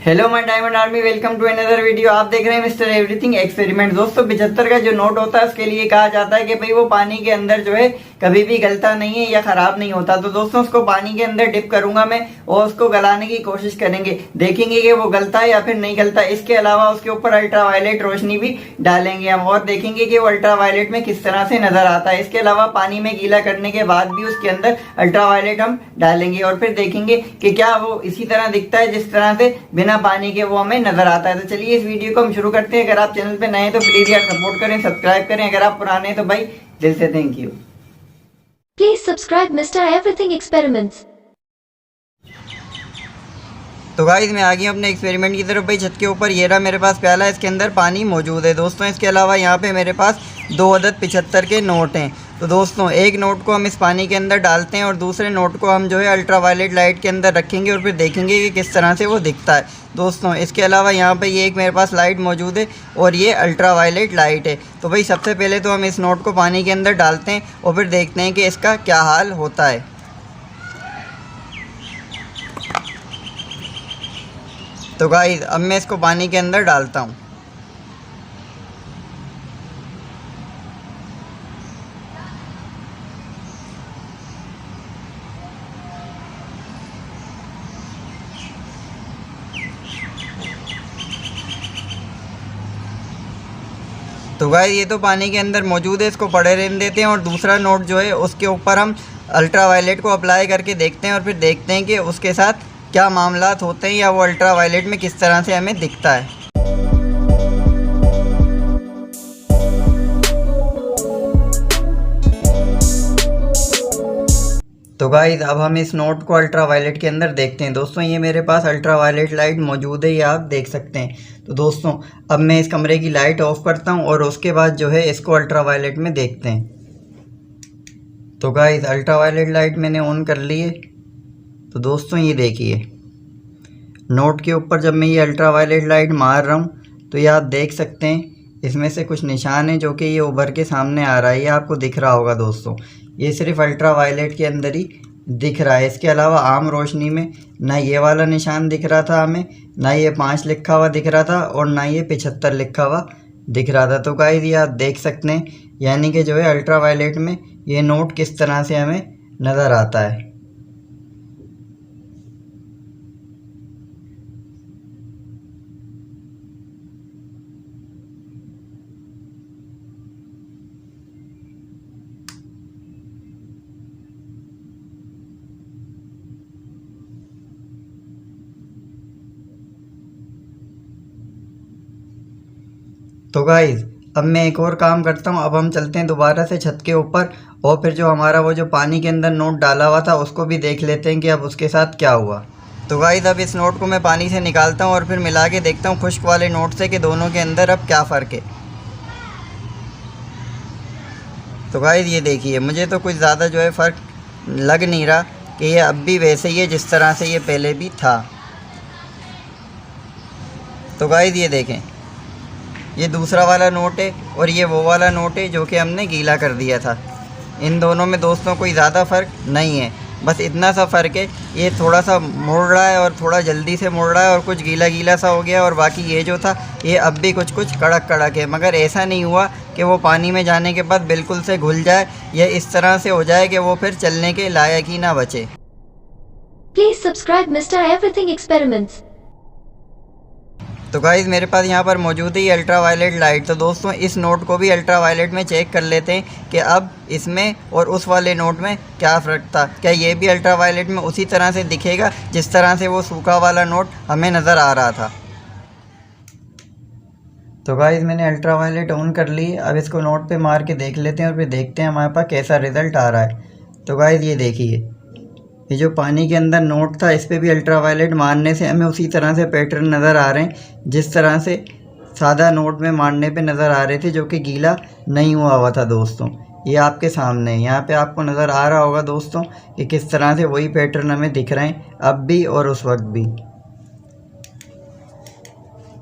Hello my diamond army, welcome to another video. आप देख रहे हैं मिस्टर एवरीथिंग एक्सपेरिमेंट। दोस्तों 75 का जो नोट होता है उसके लिए कहा जाता है कि भाई वो पानी के अंदर जो है कभी भी गलता नहीं है या खराब नहीं होता। तो दोस्तों उसको पानी के अंदर डिप करूंगा मैं और उसको गलाने की कोशिश करेंगे, देखेंगे कि वो गलता है या फिर नहीं गलता। इसके अलावा उसके ऊपर अल्ट्रावायलेट रोशनी भी डालेंगे हम और देखेंगे कि वो अल्ट्रावायलेट में किस तरह से नजर आता है। इसके अलावा पानी में गीला करने के बाद भी उसके अंदर अल्ट्रावायलेट हम डालेंगे और फिर देखेंगे कि क्या वो इसी तरह दिखता है जिस तरह से बिना पानी के वो हमें नजर आता है। तो चलिए इस वीडियो को हम शुरू करते हैं। अगर आप चैनल पे नए हैं तो प्लीज यार सपोर्ट करें, सब्सक्राइब करें। अगर आप पुराने हैं तो भाई दिल से thank you. Please subscribe Mr. Everything Experiments. तो गाइस मैं आ गया अपने एक्सपेरिमेंट की तरफ। भाई छत के ऊपर ये रहा मेरे पास प्याला, इसके अंदर पानी मौजूद है दोस्तों। इसके अलावा यहाँ पे मेरे पास 2 अदद 75 के नोट हैं। तो दोस्तों एक नोट को हम इस पानी के अंदर डालते हैं और दूसरे नोट को हम जो है अल्ट्रावायलेट लाइट के अंदर रखेंगे और फिर देखेंगे कि किस तरह से वो दिखता है दोस्तों। इसके अलावा यहाँ पे ये एक मेरे पास लाइट मौजूद है और ये अल्ट्रावायलेट लाइट है। तो भाई सबसे पहले तो हम इस नोट को पानी के अंदर डालते हैं और फिर देखते हैं कि इसका क्या हाल होता है। तो गाइस अब मैं इसको पानी के अंदर डालता हूँ। तो गाइस ये तो पानी के अंदर मौजूद है, इसको पड़े रहने देते हैं और दूसरा नोट जो है उसके ऊपर हम अल्ट्रावायलेट को अप्लाई करके देखते हैं और फिर देखते हैं कि उसके साथ क्या मामलात होते हैं या वो अल्ट्रावायलेट में किस तरह से हमें दिखता है। तो गाइस अब हम इस नोट को अल्ट्रावायलेट के अंदर देखते हैं। दोस्तों ये मेरे पास अल्ट्रावायलेट लाइट मौजूद है, ये आप देख सकते हैं। तो दोस्तों अब मैं इस कमरे की लाइट ऑफ करता हूं और उसके बाद जो है इसको अल्ट्रावायलेट में देखते हैं। तो गाइस अल्ट्रावायलेट लाइट मैंने ऑन कर ली है। तो दोस्तों ये देखिए नोट के ऊपर जब मैं ये अल्ट्रावायलेट लाइट मार रहा हूँ तो ये आप देख सकते हैं इसमें से कुछ निशान है जो कि ये उभर के सामने आ रहा है। ये आपको दिख रहा होगा दोस्तों, ये सिर्फ अल्ट्रावायलेट के अंदर ही दिख रहा है। इसके अलावा आम रोशनी में ना ये वाला निशान दिख रहा था हमें, ना ये 5 लिखा हुआ दिख रहा था और ना ये 75 लिखा हुआ दिख रहा था। तो गाइस ये आप देख सकते हैं यानी कि जो है अल्ट्रावायलेट में ये नोट किस तरह से हमें नज़र आता है। तो गाइज़ अब मैं एक और काम करता हूँ। अब हम चलते हैं दोबारा से छत के ऊपर और फिर जो हमारा वो जो पानी के अंदर नोट डाला हुआ था उसको भी देख लेते हैं कि अब उसके साथ क्या हुआ। तो गाइज़ अब इस नोट को मैं पानी से निकालता हूँ और फिर मिला के देखता हूँ खुश्क वाले नोट से कि दोनों के अंदर अब क्या फ़र्क है। तो गाइज़ ये देखिए मुझे तो कुछ ज़्यादा जो है फ़र्क लग नहीं रहा कि ये अब भी वैसे ही है जिस तरह से ये पहले भी था। तो गाइज़ ये देखें ये दूसरा वाला नोट है और ये वो वाला नोट है जो कि हमने गीला कर दिया था। इन दोनों में दोस्तों कोई ज़्यादा फ़र्क नहीं है, बस इतना सा फ़र्क है ये थोड़ा सा मुड़ रहा है और थोड़ा जल्दी से मुड़ रहा है और कुछ गीला गीला सा हो गया और बाकी ये जो था ये अब भी कुछ कुछ कड़क कड़क है। मगर ऐसा नहीं हुआ कि वो पानी में जाने के बाद बिल्कुल से घुल जाए या इस तरह से हो जाए कि वो फिर चलने के लायक ही ना बचे। Please subscribe Mr. Everything Experiments. तो गाइज़ मेरे पास यहाँ पर मौजूद है ये अल्ट्रावायलेट लाइट। तो दोस्तों इस नोट को भी अल्ट्रावायलेट में चेक कर लेते हैं कि अब इसमें और उस वाले नोट में क्या फ़र्क था। क्या ये भी अल्ट्रावायलेट में उसी तरह से दिखेगा जिस तरह से वो सूखा वाला नोट हमें नज़र आ रहा था। तो गाइज़ मैंने अल्ट्रावायलेट ऑन कर ली। अब इसको नोट पे मार के देख लेते हैं और फिर देखते हैं हमारे पास कैसा रिज़ल्ट आ रहा है। तो गाइज़ ये देखिए ये जो पानी के अंदर नोट था इस पर भी अल्ट्रावायलेट मारने से हमें उसी तरह से पैटर्न नज़र आ रहे हैं जिस तरह से सादा नोट में मारने पे नज़र आ रहे थे जो कि गीला नहीं हुआ था दोस्तों। ये आपके सामने है, यहाँ पे आपको नज़र आ रहा होगा दोस्तों कि किस तरह से वही पैटर्न हमें दिख रहे हैं अब भी और उस वक्त भी।